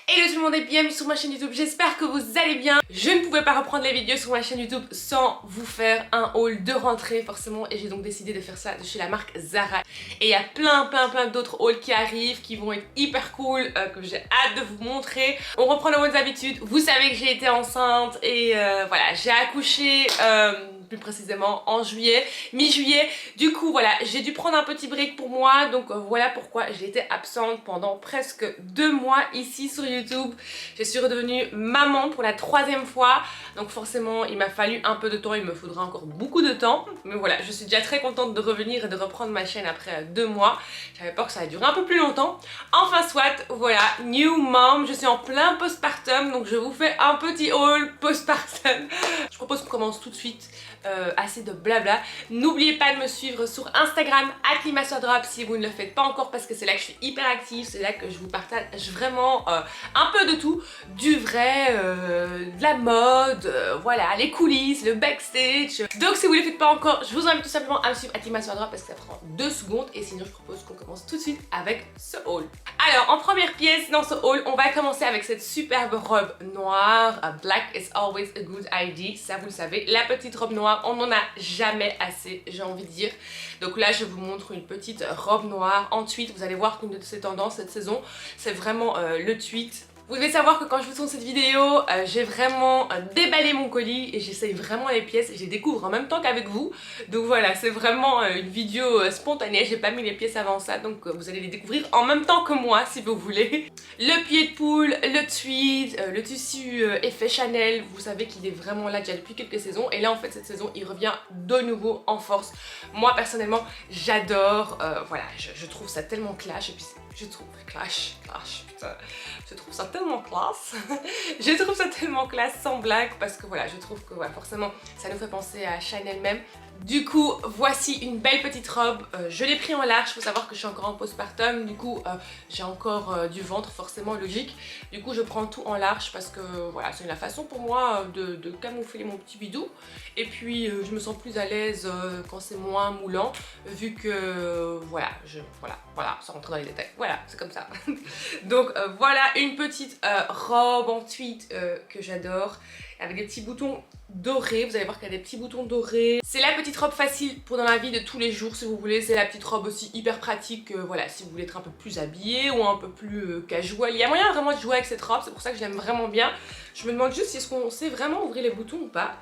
Hello tout le monde et bienvenue sur ma chaîne YouTube, j'espère que vous allez bien. Je ne pouvais pas reprendre les vidéos sur ma chaîne YouTube sans vous faire un haul de rentrée forcément, et j'ai donc décidé de faire ça de chez la marque Zara. Et il y a plein d'autres hauls qui arrivent, qui vont être hyper cool, que j'ai hâte de vous montrer. On reprend nos bonnes habitudes, vous savez que j'ai été enceinte et voilà, j'ai accouché plus précisément en juillet, mi-juillet. Du coup voilà, j'ai dû prendre un petit break pour moi, donc voilà pourquoi j'ai été absente pendant presque 2 mois ici sur YouTube. Je suis redevenue maman pour la 3e fois, donc forcément il m'a fallu un peu de temps, il me faudra encore beaucoup de temps, mais voilà, je suis déjà très contente de revenir et de reprendre ma chaîne après 2 mois. J'avais peur que ça allait durer un peu plus longtemps. Enfin soit, voilà, new mom, je suis en plein postpartum, donc je vous fais un petit haul postpartum. Je propose qu'on commence tout de suite. Assez de blabla. N'oubliez pas de me suivre sur Instagram @limaswadrop si vous ne le faites pas encore, parce que c'est là que je suis hyper active, c'est là que je vous partage vraiment un peu de tout, du vrai, de la mode, voilà, les coulisses, le backstage. Donc si vous ne le faites pas encore, je vous invite tout simplement à me suivre @limaswadrop parce que ça prend 2 secondes, et sinon je propose qu'on commence tout de suite avec ce haul. Alors en première pièce dans ce haul, on va commencer avec cette superbe robe noire, Black is always a good idea, ça vous le savez, la petite robe noire, on n'en a jamais assez, j'ai envie de dire. Donc là je vous montre une petite robe noire en tweed. Vous allez voir qu'une de ces tendances cette saison, c'est vraiment le tweed. Vous devez savoir que quand je vous tourne cette vidéo, j'ai vraiment déballé mon colis et j'essaye vraiment les pièces et je les découvre en même temps qu'avec vous. Donc voilà, c'est vraiment une vidéo spontanée, j'ai pas mis les pièces avant ça, donc vous allez les découvrir en même temps que moi si vous voulez. Le pied de poule, le tweed, le tissu effet Chanel, vous savez qu'il est vraiment là déjà depuis quelques saisons, et là en fait cette saison il revient de nouveau en force. Moi personnellement j'adore, voilà, je trouve ça tellement clash, et puis je trouve clash, putain, je trouve ça tellement classe. Je trouve ça tellement classe sans blague, parce que voilà, je trouve que ouais, forcément ça nous fait penser à Chanel même. Du coup voici une belle petite robe, je l'ai pris en large, faut savoir que je suis encore en postpartum, du coup j'ai encore du ventre forcément, logique. Du coup je prends tout en large parce que voilà, c'est la façon pour moi de camoufler mon petit bidou. Et puis je me sens plus à l'aise quand c'est moins moulant, vu que voilà, voilà, sans rentrer dans les détails, voilà, c'est comme ça. Donc voilà une petite robe en tweed que j'adore, avec des petits boutons dorés. Vous allez voir qu'il y a des petits boutons dorés. C'est la petite robe facile pour dans la vie de tous les jours si vous voulez. C'est la petite robe aussi hyper pratique, voilà, si vous voulez être un peu plus habillé ou un peu plus casual. Il y a moyen vraiment de jouer avec cette robe, c'est pour ça que je l'aime vraiment bien. Je me demande juste si est-ce qu'on sait vraiment ouvrir les boutons ou pas,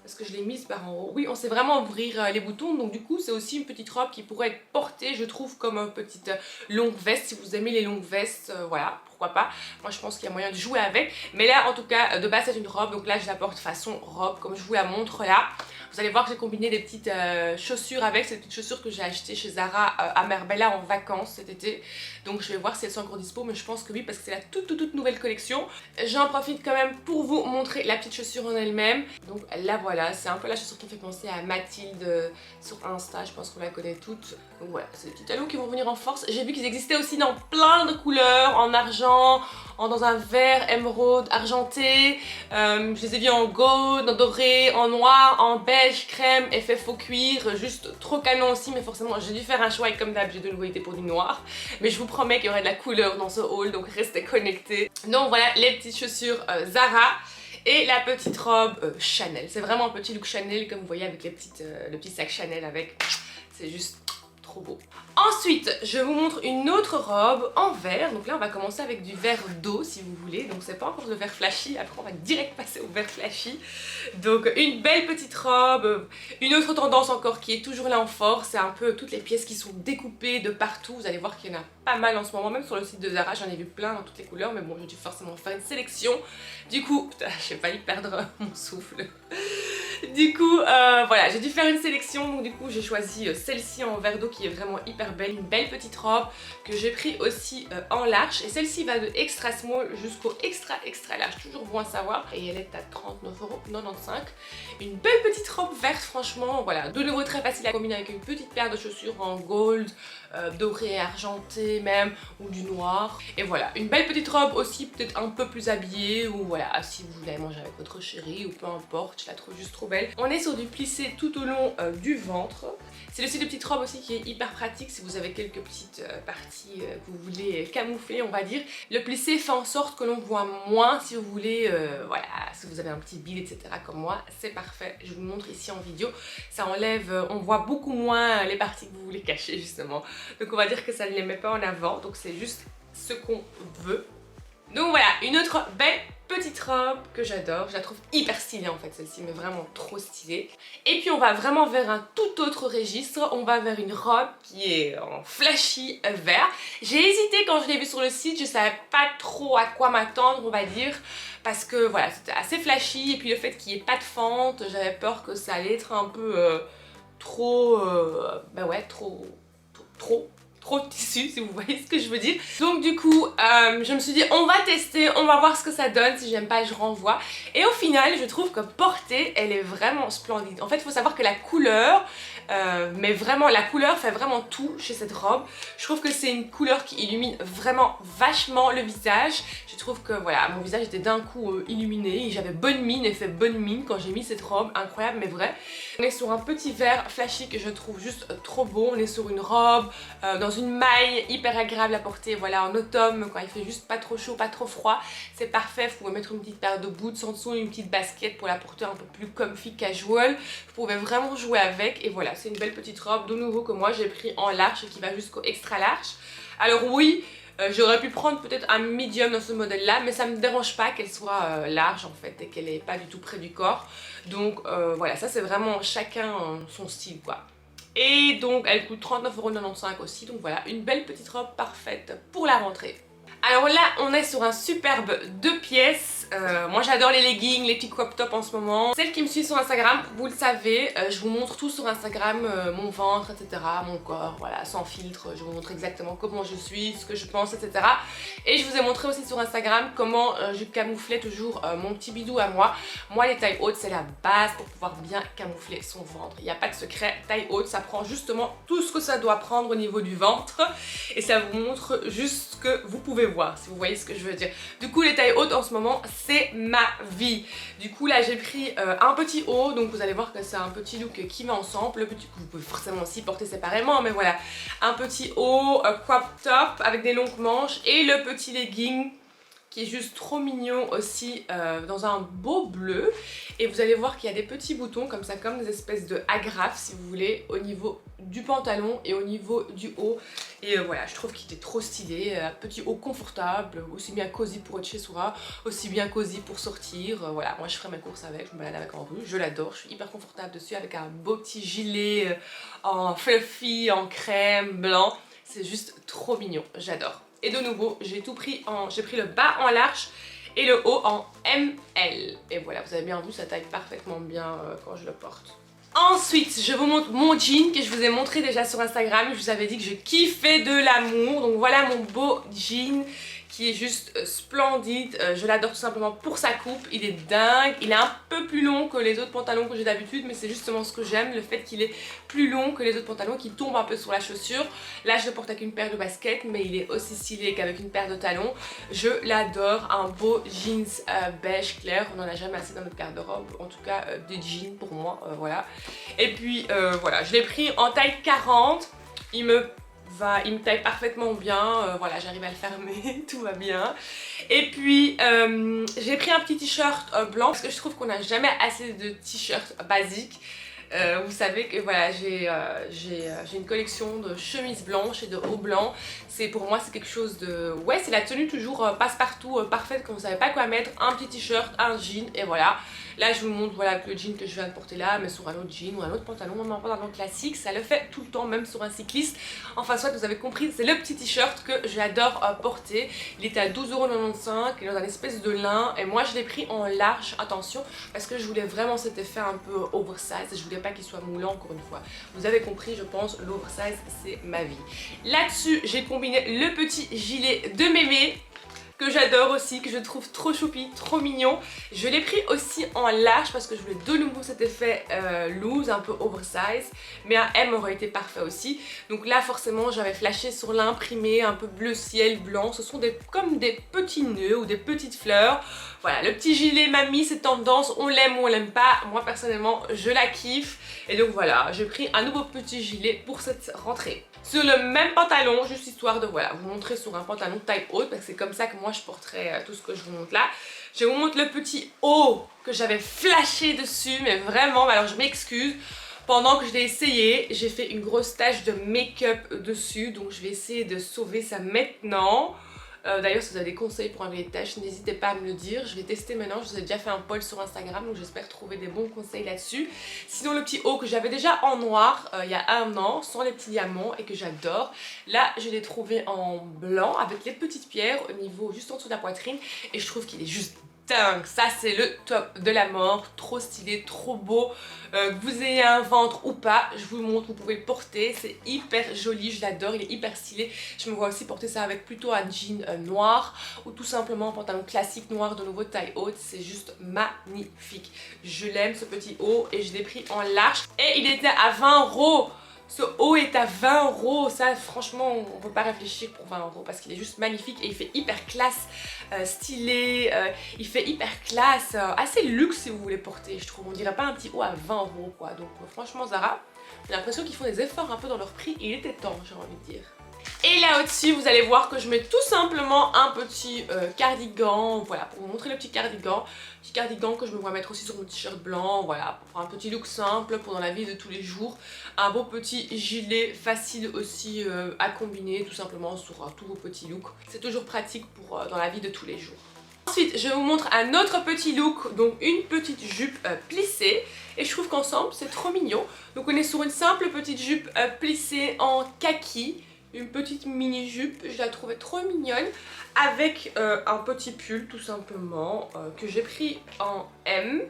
parce que je l'ai mise par en haut. Oui, on sait vraiment ouvrir les boutons, donc du coup c'est aussi une petite robe qui pourrait être portée, je trouve, comme une petite longue veste. Si vous aimez les longues vestes, voilà, pourquoi pas. Moi je pense qu'il y a moyen de jouer avec, mais là en tout cas de base c'est une robe, donc là je la porte façon robe comme je vous la montre là. Vous allez voir que j'ai combiné des petites chaussures avec, ces petites chaussures que j'ai achetées chez Zara à Marbella en vacances cet été. Donc je vais voir si elles sont encore dispo, mais je pense que oui, parce que c'est la toute nouvelle collection. J'en profite quand même pour vous montrer la petite chaussure en elle-même. Donc là voilà, c'est un peu la chaussure qui me fait penser à Mathilde sur Insta, je pense qu'on la connaît toutes. Donc voilà, c'est des petits talons qui vont venir en force. J'ai vu qu'ils existaient aussi dans plein de couleurs, en argent, dans un vert émeraude argenté, je les ai vus en gold, en doré, en noir, en beige, crème, effet faux cuir, juste trop canon aussi, mais forcément j'ai dû faire un choix et comme d'hab j'ai de nouveau été pour du noir. Mais je vous promets qu'il y aurait de la couleur dans ce haul, donc restez connectés. Donc voilà les petites chaussures Zara. Et la petite robe Chanel, c'est vraiment un petit look Chanel comme vous voyez avec les le petit sac Chanel avec, c'est juste trop beau. Ensuite je vous montre une autre robe en vert, donc là on va commencer avec du vert d'eau si vous voulez, donc c'est pas encore le vert flashy, après on va direct passer au vert flashy. Donc une belle petite robe, une autre tendance encore qui est toujours là en force, c'est un peu toutes les pièces qui sont découpées de partout. Vous allez voir qu'il y en a pas mal en ce moment, même sur le site de Zara j'en ai vu plein dans toutes les couleurs, mais bon j'ai dû forcément faire une sélection. Du coup, putain, j'ai failli perdre mon souffle. Du coup, voilà, j'ai dû faire une sélection, donc du coup j'ai choisi celle-ci en vert d'eau qui est vraiment hyper belle, une belle petite robe que j'ai pris aussi en large, et celle-ci va de extra small jusqu'au extra large, toujours bon à savoir, et elle est à 39,95 €. Une belle petite robe verte, franchement, voilà, de nouveau très facile à combiner avec une petite paire de chaussures en gold, doré, argenté même, ou du noir. Et voilà, une belle petite robe aussi, peut-être un peu plus habillée, ou voilà, si vous voulez manger avec votre chéri, ou peu importe, je la trouve juste trop belle. On est sur du plissé tout au long du ventre. C'est le style de petite robe aussi qui est hyper pratique si vous avez quelques petites parties que vous voulez camoufler, on va dire. Le plissé fait en sorte que l'on voit moins si vous voulez, voilà, si vous avez un petit bide, etc. comme moi, c'est parfait. Je vous le montre ici en vidéo. Ça enlève, on voit beaucoup moins les parties que vous voulez cacher justement. Donc on va dire que ça ne les met pas en avant, donc c'est juste ce qu'on veut. Donc voilà, une autre belle petite robe que j'adore, je la trouve hyper stylée en fait celle-ci, mais vraiment trop stylée. Et puis on va vraiment vers un tout autre registre, on va vers une robe qui est en flashy vert. J'ai hésité quand je l'ai vue sur le site, je savais pas trop à quoi m'attendre on va dire, parce que voilà c'était assez flashy et puis le fait qu'il n'y ait pas de fente, j'avais peur que ça allait être un peu trop, bah ouais trop de tissu si vous voyez ce que je veux dire. Donc du coup je me suis dit on va tester, on va voir ce que ça donne, si j'aime pas je renvoie. Et au final je trouve que portée elle est vraiment splendide. En fait il faut savoir que la couleur, mais vraiment la couleur fait vraiment tout chez cette robe. Je trouve que c'est une couleur qui illumine vraiment vachement le visage. Je trouve que voilà mon visage était d'un coup illuminé, j'avais bonne mine et fait bonne mine quand j'ai mis cette robe, incroyable mais vrai. On est sur un petit vert flashy que je trouve juste trop beau, on est sur une robe dans une maille hyper agréable à porter, voilà en automne quand il fait juste pas trop chaud, pas trop froid, c'est parfait. Vous pouvez mettre une petite paire de boots en dessous, une petite basket pour la porter un peu plus comfy, casual. Vous pouvez vraiment jouer avec et voilà, c'est une belle petite robe de nouveau que moi j'ai pris en large et qui va jusqu'au extra large. Alors oui, j'aurais pu prendre peut-être un medium dans ce modèle là, mais ça me dérange pas qu'elle soit large en fait et qu'elle est pas du tout près du corps. Donc voilà, ça c'est vraiment chacun son style quoi. Et donc elle coûte 39,95 € aussi, donc voilà, une belle petite robe parfaite pour la rentrée. Alors là on est sur un superbe 2 pièces. Moi j'adore les leggings, les petits crop tops en ce moment. Celles qui me suivent sur Instagram, vous le savez, je vous montre tout sur Instagram, mon ventre, etc, mon corps, voilà, sans filtre. Je vous montre exactement comment je suis, ce que je pense, etc. Et je vous ai montré aussi sur Instagram comment je camouflais toujours mon petit bidou à moi. Moi les tailles hautes c'est la base pour pouvoir bien camoufler son ventre. Il n'y a pas de secret, taille haute ça prend justement tout ce que ça doit prendre au niveau du ventre. Et ça vous montre juste ce que vous pouvez voir, si vous voyez ce que je veux dire. Du coup les tailles hautes en ce moment c'est ma vie. Du coup là j'ai pris un petit haut, donc vous allez voir que c'est un petit look qui va ensemble. Le petit, vous pouvez forcément aussi porter séparément, mais voilà, un petit haut crop top avec des longues manches et le petit legging qui est juste trop mignon aussi dans un beau bleu. Et vous allez voir qu'il y a des petits boutons comme ça, comme des espèces de agrafes si vous voulez, au niveau du pantalon et au niveau du haut. Et voilà, je trouve qu'il était trop stylé, petit haut confortable, aussi bien cosy pour être chez soi, aussi bien cosy pour sortir. Voilà, moi je ferai mes courses avec, je me balade avec en rue, je l'adore, je suis hyper confortable dessus avec un beau petit gilet en fluffy, en crème, blanc. C'est juste trop mignon, j'adore. Et de nouveau, j'ai tout pris j'ai pris le bas en large et le haut en ML. Et voilà, vous avez bien vu, ça taille parfaitement bien quand je le porte. Ensuite, je vous montre mon jean que je vous ai montré déjà sur Instagram. Je vous avais dit que je kiffais de l'amour. Donc voilà mon beau jean qui est juste splendide. Je l'adore tout simplement pour sa coupe. Il est dingue. Il est un peu plus long que les autres pantalons que j'ai d'habitude, mais c'est justement ce que j'aime, le fait qu'il est plus long que les autres pantalons, qui tombent un peu sur la chaussure. Là, je le porte avec une paire de baskets, mais il est aussi stylé qu'avec une paire de talons. Je l'adore. Un beau jeans beige clair. On n'en a jamais assez dans notre garde-robe. En tout cas, des jeans pour moi. Voilà. Et puis, voilà, je l'ai pris en taille 40. Il me taille parfaitement bien, voilà, j'arrive à le fermer, tout va bien. Et puis j'ai pris un petit t-shirt blanc parce que je trouve qu'on n'a jamais assez de t-shirts basiques. Vous savez que voilà, j'ai une collection de chemises blanches et de hauts blancs. Pour moi c'est quelque chose de... Ouais, c'est la tenue toujours passe-partout parfaite quand vous savez pas quoi mettre. Un petit t-shirt, un jean et voilà. Là je vous montre voilà le jean que je viens de porter là, mais sur un autre jean ou un autre pantalon, même un pantalon classique, ça le fait tout le temps, même sur un cycliste. Enfin soit vous avez compris, c'est le petit t-shirt que j'adore porter. Il était à 12,95 €, il est dans un espèce de lin et moi je l'ai pris en large, attention, parce que je voulais vraiment cet effet un peu oversize et je voulais pas qu'il soit moulant encore une fois. Vous avez compris je pense, l'oversize c'est ma vie. Là-dessus j'ai combiné le petit gilet de mémé. que j'adore aussi, que je trouve trop choupi, trop mignon. Je l'ai pris aussi en large parce que je voulais de nouveau cet effet loose, un peu oversize, mais un M aurait été parfait aussi. Donc là forcément j'avais flashé sur l'imprimé un peu bleu ciel, blanc. Ce sont comme des petits nœuds ou des petites fleurs. Voilà, le petit gilet mamie, c'est tendance, on l'aime ou on l'aime pas. Moi personnellement je la kiffe. Et donc voilà, j'ai pris un nouveau petit gilet pour cette rentrée. Sur le même pantalon, juste histoire de voilà, vous montrer sur un pantalon taille haute, parce que c'est comme ça que moi je porterai tout ce que je vous montre là. Je vous montre le petit haut que j'avais flashé dessus, mais vraiment, alors je m'excuse. Pendant que je l'ai essayé, j'ai fait une grosse tache de make-up dessus, donc je vais essayer de sauver ça maintenant. D'ailleurs, si vous avez des conseils pour enlever les taches, n'hésitez pas à me le dire. Je vais tester maintenant, je vous ai déjà fait un poll sur Instagram, donc j'espère trouver des bons conseils là-dessus. Sinon, le petit haut que j'avais déjà en noir il y a un an, sans les petits diamants et que j'adore. Là, je l'ai trouvé en blanc avec les petites pierres au niveau juste en dessous de la poitrine et je trouve qu'il est juste dingue. Ça c'est le top de la mort, trop stylé, trop beau. Que vous ayez un ventre ou pas, je vous le montre, vous pouvez le porter, c'est hyper joli, je l'adore, il est hyper stylé. Je me vois aussi porter ça avec plutôt un jean noir ou tout simplement un pantalon classique noir de nouveau taille haute, c'est juste magnifique. Je l'aime ce petit haut et je l'ai pris en large et il était à 20 €. Ce haut est à 20 €, ça franchement on ne peut pas réfléchir pour 20 € parce qu'il est juste magnifique et il fait hyper classe, stylé, il fait hyper classe, assez luxe si vous voulez porter je trouve. On dirait pas un petit haut à 20 € quoi, donc franchement Zara, j'ai l'impression qu'ils font des efforts un peu dans leur prix et il était temps j'ai envie de dire. Et là au-dessus vous allez voir que je mets tout simplement un petit cardigan, voilà, pour vous montrer le petit cardigan que je me vois mettre aussi sur mon t-shirt blanc, voilà, pour un petit look simple pour dans la vie de tous les jours. Un beau petit gilet facile aussi à combiner tout simplement sur tous vos petits looks. C'est toujours pratique pour dans la vie de tous les jours. Ensuite, je vous montre un autre petit look, donc une petite jupe plissée. Et je trouve qu'ensemble, c'est trop mignon. Donc on est sur une simple petite jupe plissée en kaki. Une petite mini jupe, je la trouvais trop mignonne. Avec un petit pull tout simplement que j'ai pris en M.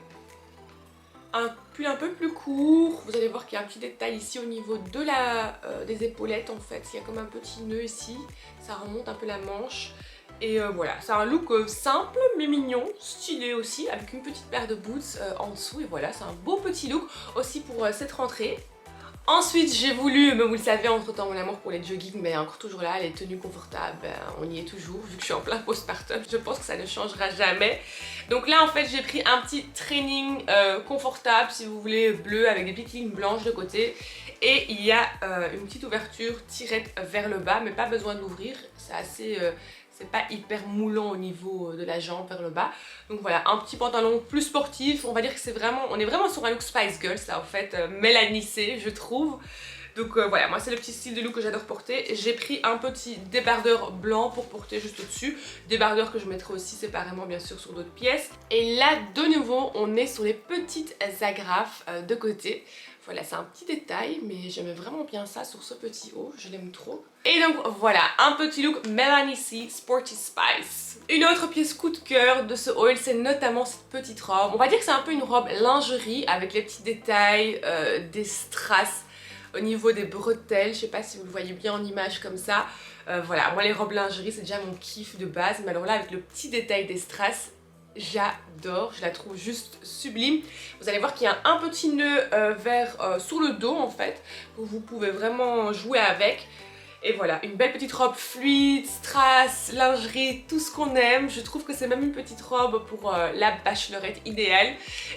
Un pull un peu plus court, vous allez voir qu'il y a un petit détail ici au niveau de des épaulettes en fait, il y a comme un petit nœud ici, ça remonte un peu la manche. Et voilà, c'est un look simple mais mignon, stylé aussi, avec une petite paire de boots en dessous. Et voilà, c'est un beau petit look aussi pour cette rentrée. Ensuite j'ai voulu, mais vous le savez entre temps mon amour pour les jogging mais encore toujours là, les tenues confortables, on y est toujours vu que je suis en plein postpartum, je pense que ça ne changera jamais. Donc là en fait j'ai pris un petit training confortable si vous voulez, bleu avec des petites lignes blanches de côté. Et il y a une petite ouverture tirette vers le bas mais pas besoin d'ouvrir, c'est assez... c'est pas hyper moulant au niveau de la jambe vers le bas. Donc voilà, un petit pantalon plus sportif. On va dire que c'est vraiment, on est vraiment sur un look Spice Girls là en fait, mélanisé je trouve. Donc voilà, moi c'est le petit style de look que j'adore porter. J'ai pris un petit débardeur blanc pour porter juste au-dessus. Débardeur que je mettrai aussi séparément bien sûr sur d'autres pièces. Et là de nouveau, on est sur les petites agrafes de côté. Voilà, c'est un petit détail, mais j'aimais vraiment bien ça sur ce petit haut, je l'aime trop. Et donc voilà, un petit look Melanie C Sporty Spice. Une autre pièce coup de cœur de ce haul, c'est notamment cette petite robe. On va dire que c'est un peu une robe lingerie avec les petits détails, des strass au niveau des bretelles. Je sais pas si vous le voyez bien en image comme ça. Voilà, moi les robes lingerie c'est déjà mon kiff de base, mais alors là avec le petit détail des strass, j'adore, je la trouve juste sublime. Vous allez voir qu'il y a un petit nœud sur le dos en fait, où vous pouvez vraiment jouer avec. Et voilà, une belle petite robe fluide, strass, lingerie, tout ce qu'on aime. Je trouve que c'est même une petite robe pour la bachelorette idéale.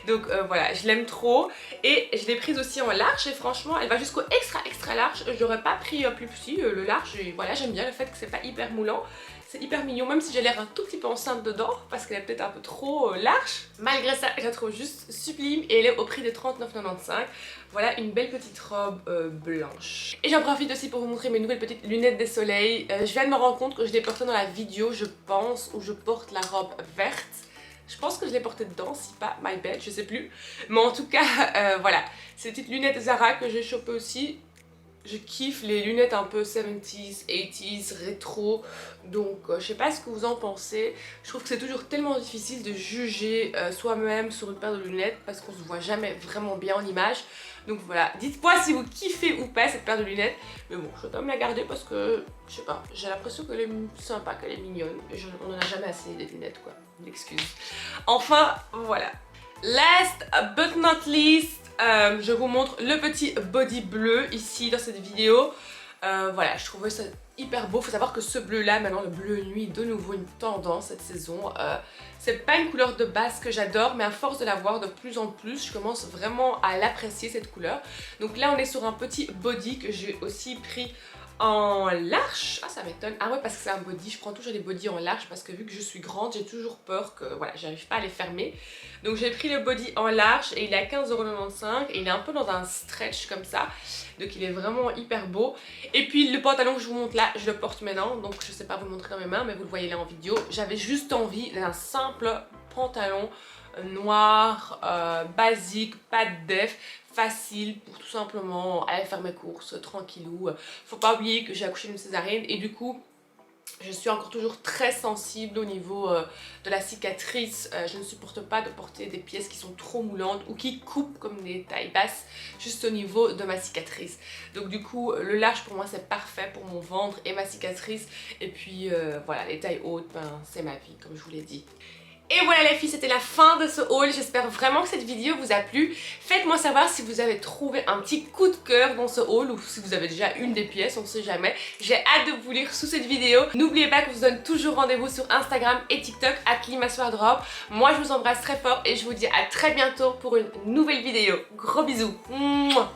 Donc voilà, je l'aime trop. Et je l'ai prise aussi en large et franchement, elle va jusqu'au extra large. Je n'aurais pas pris plus petit, le large. Et voilà, j'aime bien le fait que c'est pas hyper moulant. C'est hyper mignon, même si j'ai l'air un tout petit peu enceinte dedans, parce qu'elle est peut-être un peu trop large. Malgré ça, je la trouve juste sublime et elle est au prix de 39,95 €. Voilà une belle petite robe blanche. Et j'en profite aussi pour vous montrer mes nouvelles petites lunettes de soleil. Je viens de me rendre compte que je les portais dans la vidéo, je pense, où je porte la robe verte. Je pense que je l'ai portée dedans, si pas, my bad, je sais plus. Mais en tout cas, voilà, ces petites lunettes Zara que j'ai chopées aussi. Je kiffe les lunettes un peu 70s, 80s, rétro. Donc je sais pas ce que vous en pensez. Je trouve que c'est toujours tellement difficile de juger soi-même sur une paire de lunettes parce qu'on se voit jamais vraiment bien en image. Donc voilà, dites-moi si vous kiffez ou pas cette paire de lunettes. Mais bon, je vais quand même la garder parce que, je sais pas, j'ai l'impression qu'elle est sympa, qu'elle est mignonne. On en a jamais assez des lunettes quoi, une excuse. Enfin, voilà. Last but not least, je vous montre le petit body bleu ici dans cette vidéo. Voilà, je trouvais ça hyper beau. Faut savoir que ce bleu là, maintenant le bleu nuit, de nouveau une tendance cette saison. C'est pas une couleur de base que j'adore, mais à force de la voir de plus en plus, je commence vraiment à l'apprécier cette couleur. Donc là on est sur un petit body que j'ai aussi pris en large. Ah ça m'étonne. Ah ouais, parce que c'est un body, je prends toujours les bodys en large parce que vu que je suis grande, j'ai toujours peur que voilà, j'arrive pas à les fermer. Donc j'ai pris le body en large et il est à 15,95 € et il est un peu dans un stretch comme ça. Donc il est vraiment hyper beau. Et puis le pantalon que je vous montre là, je le porte maintenant. Donc je sais pas vous le montrer dans mes mains, mais vous le voyez là en vidéo. J'avais juste envie d'un simple pantalon noir, basique, pas de def, facile pour tout simplement aller faire mes courses tranquillou. Faut pas oublier que j'ai accouché d'une césarienne et du coup je suis encore toujours très sensible au niveau de la cicatrice. Je ne supporte pas de porter des pièces qui sont trop moulantes ou qui coupent comme des tailles basses juste au niveau de ma cicatrice. Donc du coup le large pour moi c'est parfait pour mon ventre et ma cicatrice. Et puis voilà, les tailles hautes, ben, c'est ma vie comme je vous l'ai dit. Et voilà les filles, c'était la fin de ce haul. J'espère vraiment que cette vidéo vous a plu. Faites-moi savoir si vous avez trouvé un petit coup de cœur dans ce haul ou si vous avez déjà une des pièces, on sait jamais. J'ai hâte de vous lire sous cette vidéo. N'oubliez pas que je vous donne toujours rendez-vous sur Instagram et TikTok @limaswardrobe. Moi je vous embrasse très fort et je vous dis à très bientôt pour une nouvelle vidéo. Gros bisous. Mouah.